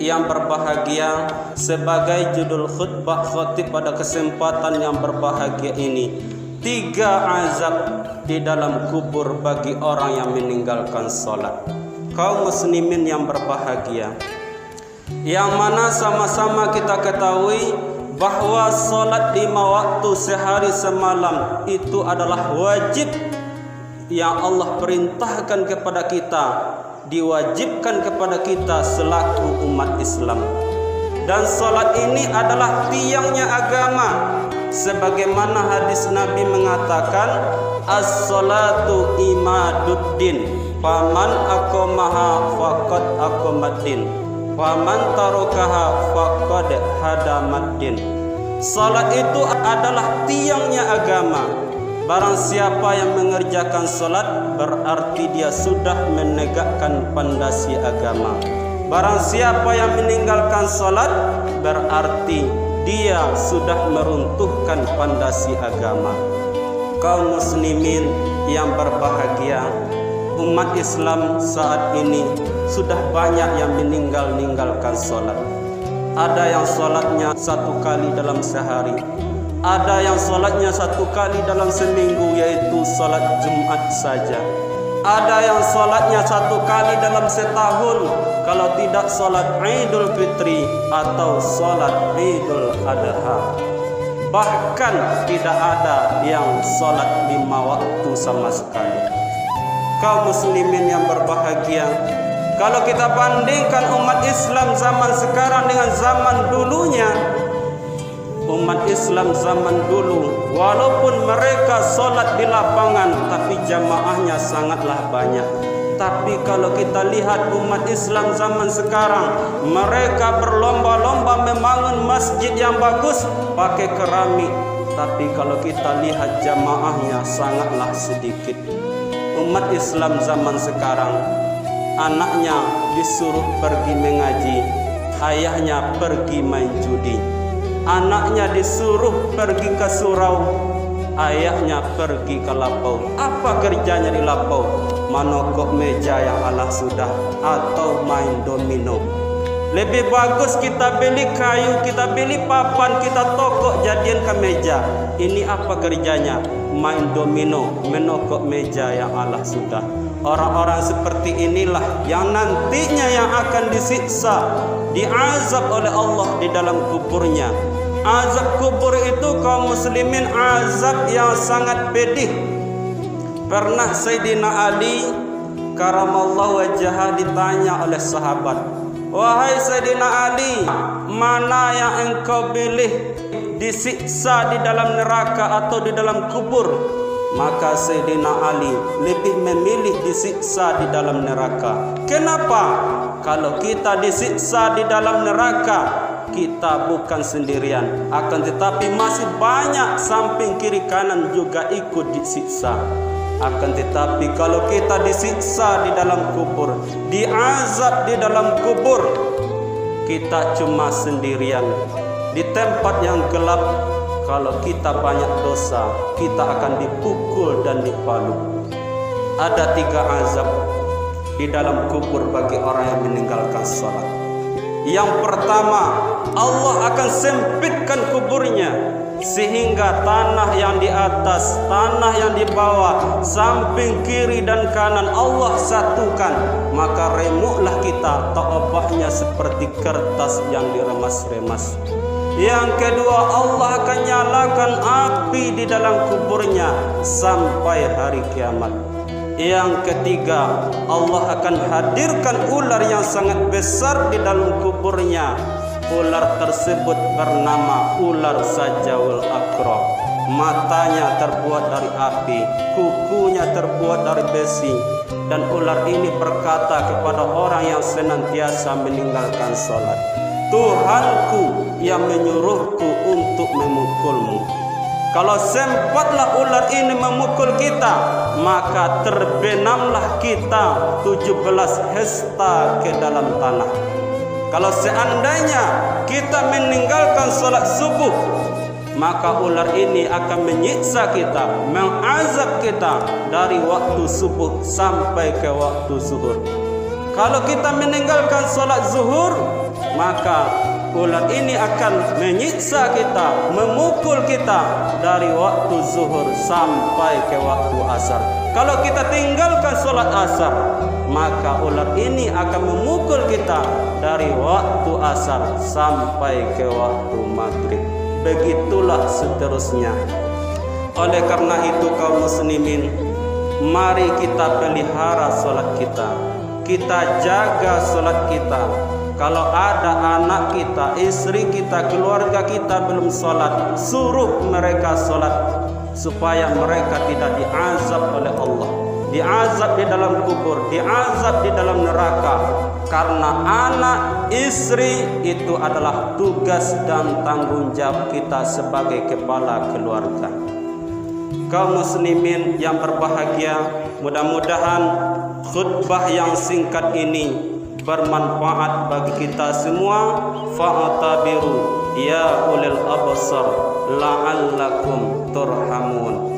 yang berbahagia, sebagai judul khutbah khatib pada kesempatan yang berbahagia ini, 3 azab di dalam kubur bagi orang yang meninggalkan solat. Kaum muslimin yang berbahagia, yang mana sama-sama kita ketahui bahwa solat 5 waktu sehari semalam itu adalah wajib yang Allah perintahkan kepada kita, diwajibkan kepada kita selaku umat Islam. Dan solat ini adalah tiangnya agama, sebagaimana hadis Nabi mengatakan, as-salatu imaduddin, faman aqamaha faqad aqamaddin, faman tarokaha faqad hadamaddin. Salat itu adalah tiangnya agama. Barang siapa yang mengerjakan salat, berarti dia sudah menegakkan pondasi agama. Barang siapa yang meninggalkan salat, berarti dia sudah meruntuhkan pondasi agama. Kaum muslimin yang berbahagia, umat Islam saat ini sudah banyak yang meninggalkan salat. Ada yang salatnya 1 kali dalam sehari, ada yang salatnya 1 kali dalam seminggu, yaitu salat Jumat saja. Ada yang salatnya 1 kali dalam setahun, kalau tidak salat Idul Fitri atau salat Idul Adha. Bahkan tidak ada yang salat 5 waktu sama sekali. Kaum muslimin yang berbahagia, kalau kita bandingkan umat Islam zaman sekarang dengan zaman dulunya, umat Islam zaman dulu walaupun mereka solat di lapangan, tapi jamaahnya sangatlah banyak. Tapi kalau kita lihat umat Islam zaman sekarang, mereka berlomba-lomba membangun masjid yang bagus pakai keramik, tapi kalau kita lihat jamaahnya sangatlah sedikit. Umat Islam zaman sekarang, anaknya disuruh pergi mengaji, ayahnya pergi main judi. Anaknya disuruh pergi ke surau, ayahnya pergi ke lapau. Apa kerjanya di lapau? Menokok meja yang Allah sudah, atau main domino. Lebih bagus kita beli kayu, kita beli papan, kita tokok jadian ke meja. Ini apa kerjanya? Main domino, menokok meja yang Allah sudah. Orang-orang seperti inilah yang nantinya yang akan disiksa, diazab oleh Allah di dalam kuburnya. Azab kubur itu kaum muslimin azab yang sangat pedih. Pernah Sayyidina Ali karamallahu wajhah ditanya oleh sahabat, "Wahai Sayyidina Ali, mana yang engkau pilih, disiksa di dalam neraka atau di dalam kubur?" Maka Sayyidina Ali lebih memilih disiksa di dalam neraka. Kenapa? Kalau kita disiksa di dalam neraka, kita bukan sendirian, akan tetapi masih banyak samping kiri kanan juga ikut disiksa. Akan tetapi kalau kita disiksa di dalam kubur, diazab di dalam kubur, kita cuma sendirian di tempat yang gelap. Kalau kita banyak dosa, kita akan dipukul dan dipalu. Ada 3 azab di dalam kubur bagi orang yang meninggalkan salat. Yang pertama, Allah akan sempitkan kuburnya sehingga tanah yang di atas, tanah yang di bawah, samping kiri dan kanan Allah satukan. Maka remuklah kita, taubahnya seperti kertas yang diremas-remas. Yang kedua, Allah akan nyalakan api di dalam kuburnya sampai hari kiamat. Yang ketiga, Allah akan hadirkan ular yang sangat besar di dalam kuburnya. Ular tersebut bernama ular Sajawul Aqra. Matanya terbuat dari api, kukunya terbuat dari besi, dan ular ini berkata kepada orang yang senantiasa meninggalkan salat, "Tuhanku yang menyuruhku untuk memukulmu." Kalau sempatlah ular ini memukul kita, maka terbenamlah kita 17 hektar ke dalam tanah. Kalau seandainya kita meninggalkan salat subuh, maka ular ini akan menyiksa kita, mengazab kita dari waktu subuh sampai ke waktu zuhur. Kalau kita meninggalkan salat zuhur, maka ular ini akan menyiksa kita, memukul kita dari waktu zuhur sampai ke waktu asar. Kalau kita tinggalkan sholat asar, maka ular ini akan memukul kita dari waktu asar sampai ke waktu maghrib. Begitulah seterusnya. Oleh karena itu kaum muslimin, mari kita pelihara sholat kita. Kita jaga sholat kita. Kalau ada anak kita, istri kita, keluarga kita belum sholat, suruh mereka sholat supaya mereka tidak diazab oleh Allah, diazab di dalam kubur, diazab di dalam neraka. Karena anak, istri itu adalah tugas dan tanggung jawab kita sebagai kepala keluarga. Kaum muslimin yang berbahagia, mudah-mudahan khutbah yang singkat ini bermanfaat bagi kita semua. Fa'tabiru ya ulil absar la'allakum turhamun.